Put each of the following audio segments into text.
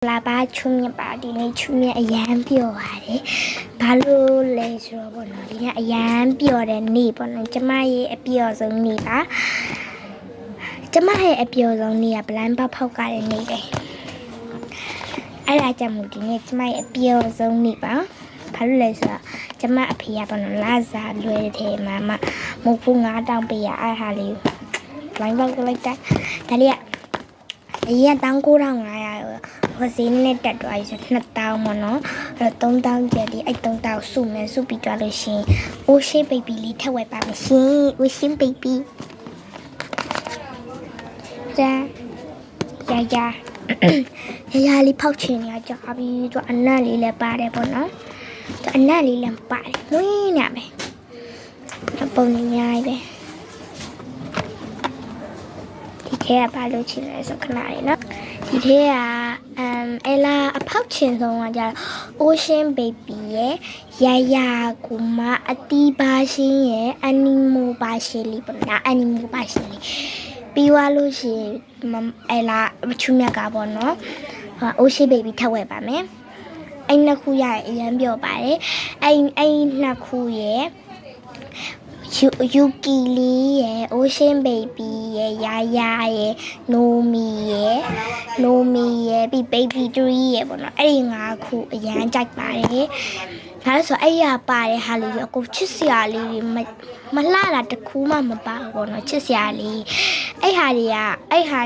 လာပါချွမြပါဒီနေ့ချွမြအရန်ပြောပါတယ်ဘာလို့လဲဆိုတော့ပေါ့နော်ဒီနေ့အရန်ပြောတဲ့နေ့ပေါ့နော်ကျမရဲ့အပြောဆုံးနေ့ပါကျမရဲ့အပြောဆုံးနေ့ကဗလန်ပေါက်ဖောက်ကြတဲ့နေ့ပဲအဲ့ဒါကြောင့်မို့ဒီနေ့ကျမရဲ့အပြောဆုံးနေ့ပါဘာလို့လဲဆိုတော့ကျမအဖေကပေါ့နော်လာစားလွယ်တဲ့ထဲမှာမဟုတ်ဘူး9000ပေးရအဲ့ဟာလေးဗလန်ပေါက်လိုက်တာဒါလေးကအရင်19500ဟိုစင်းနဲ့တက်သွားပြီဆို2000ပေါ့နော်အဲ့တော့3000ကျက်ဒီအဲ့3000စုမယ်စုပြီးသွားလို့ရှိရင် Ocean Baby လေးထပ်ဝယ်ပါမယ်ရှင် Ocean Baby ရာလေးဖောက်ချင်ရကြပြီသူအနက်လေးလည်းပါတယ်ပေါ့နော်သူအနက်လေးလည်းပါတယ်နွင်းနေမယ်ပုံနေညာပဲဒီထဲကဘာလို့ချင်လဲဆိုခဏလေးနော်ဒီထဲကအလာအဖောက်ချင်ဆုံးကကြတော့ Ocean Baby ရဲ့ကူမအတီးပါရှင်ရဲ့ Animal ပါရှင်လေးပေါ့နော် Animal ပါရှင်လေးပြီးသွားလို့ရှိရင်အလာချူမြတ်ကပေါ့နော် Ocean Baby ထပ်ဝယ်ပါမယ်အဲ့နှစ်ခုရရင်အရင်ပြောပါတယ်အဲ့နှစ်ခုရဲ့Yuki လေးရဲ့ Ocean Baby ရဲ့ရဲ့ Nomi ရဲ့ပြီး Baby 3ရဲ့ပေါ့နော်အဲ့ဒီ5ခုအရန်ကြိုက်ပါတယ်ဒါလို့ဆိုအဲ့ရပါတဲ့ဟာလေးအကုန်ချစ်စရာလေးမလှတာတခုမှမပါဘူးပေါ့နော်ချစ်စရာလေးအဲ့ဟာ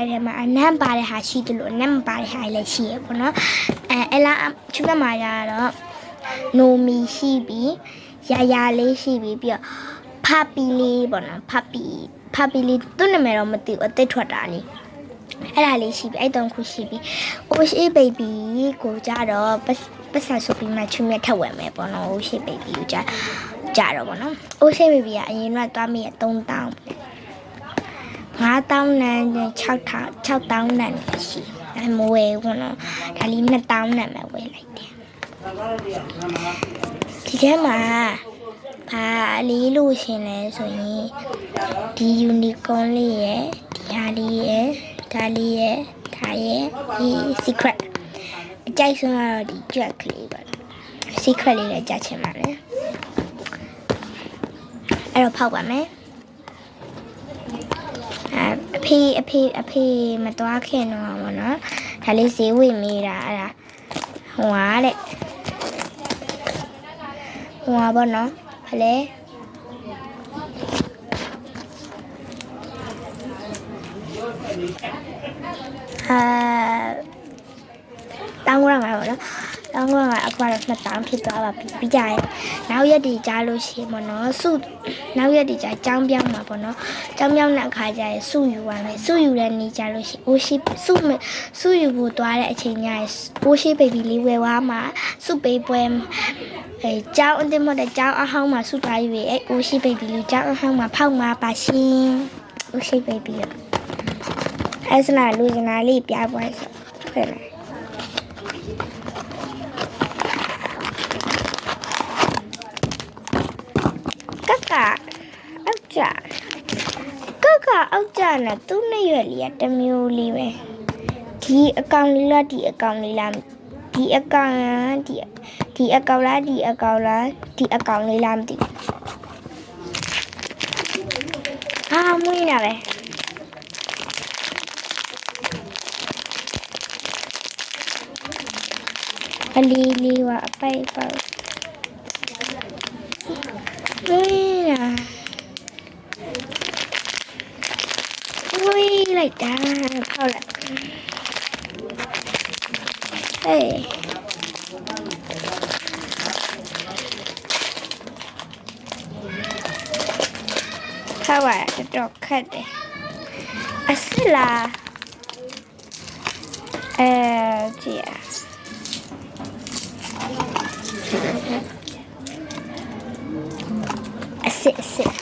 ထဲမှာအနံ့ပါတဲ့ဟာရှိတယ်လို့အနံ့မပါတဲ့ဟာလည်းရှိရပေါ့နော်အဲ့လာချူမှာရတော့ Nomi ရှိပြီးရာလေးရှိပြီးပြီးတော့ဖာပီလေးပေါ့နော်ဖာပီလေးသူ့နာမည်တော့မသိဘူးအသက်ထွက်တာလေးအဲ့ဒါလေးရှိပြီအဲ့တုံးခုရှိပြီ Ocean Baby ကိုကြတော့ပတ်စံဆိုပြီးမှချွမြတ်ထက်ဝယ်မယ်ပေါ့နော် Ocean Baby ကိုကြတော့ပေါ့နော် Ocean Baby ကအရင်ကသွားမိရ3000 5000နန်း6000နန်းရှိဒါမဝယ်ဘူးနော်ဒါလေး2000နန်းပဲဝယ်လိုက်တယ်ဒီထဲမှာဘာလေးလို့ရှင်လဲဆိုရင်ဒီ unicorn လေးရဲ့ဒီဟာလေးရဲ့ဒါလေးရဲ့ဒါရဲ့ဒီ secret အကြိုက်ဆုံးကတော့ဒီ jack လေးပါ secret လေးလည်းကြားချင်ပါလေအဲ့တော့ဖောက်ပါမယ်အဖေမသွားခင်တော့ဘောနော်ဒါလေးဈေးဝေမိတာအဲ့ဒါဟိုဟာဘောနော်ဖလဲတောင်းရမှာပေါ့နော်တောင်းရမှာအခုတော့2000ဖြစ်သွားပါပြီပြီးကြရင်နောက်ရက်ဒီကြားလို့ရှိရင်ပေါ့နော်နောက်ရက်ဒီကြားကြောင်းပြောင်းမှာပေါ့နော်ကြောင်းပြောင်းတဲ့အခါကျရင်စုယူရမယ်စုယူတဲ့နေ့ကြားလို့ရှိရင် Ocean စုယူဖို့သွားတဲ့အချိန်ညရင် Ocean Baby လေးဝယ်သွားမှာစုပေးပွဲကျောင်းအတင်းမတဲ့ကျောင်းအဟောင်းမှာစုထားရွေးOcean Baby လေးကျောင်းအဟောင်းမှာဖောက်မှာပါရှင် Ocean Baby အဲ့စနာလူစနာလေးပြပွဲဆိုခဲ့လားကကအောက်ကြနဲ့သူ့နှစ်ရွယ်လေးကတစ်မျိုးလေးပဲဒီအကောင်လေးလားဒီအကောင်လေးလားဒီအကောင်လားဒီအကောင်လားဒီအကောင်လေးလားမသိမွေးနေပဲအလီကအပိုက်ပေါက်မွေးလိုက်တာပေါက်လိုက်ခေါက်ရတော့ခက်တယ်အစလားကြည့်အစစ်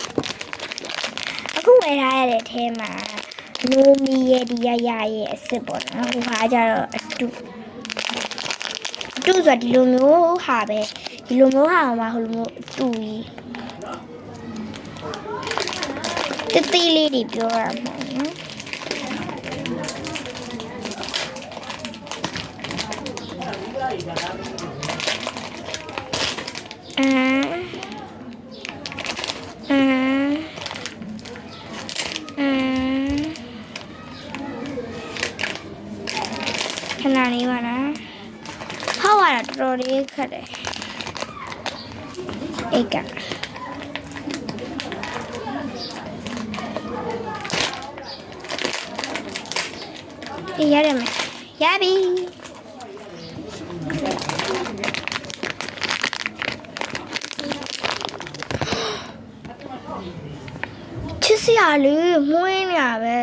အခုဝယ်ထားရတဲ့ထဲမှာNomi ရဲ့ဒီရဲ့အစစ်ပေါ့နော်ဟိုဟာကြတော့အတူဆိုဒီလိုမျိုးဟာပဲဒီလိုမျိုးဟာမှာဟိုလိုမျိုးအတူကြီးတီးလေးတွေပြောရမှာနော် ခဏလေးပါလားဟောက်ရတာတော်တော်လေးခက်တယ်အိတ်ကရတယ်မယ်ရပြီချစ်စရာလေးမွေးနေရပဲ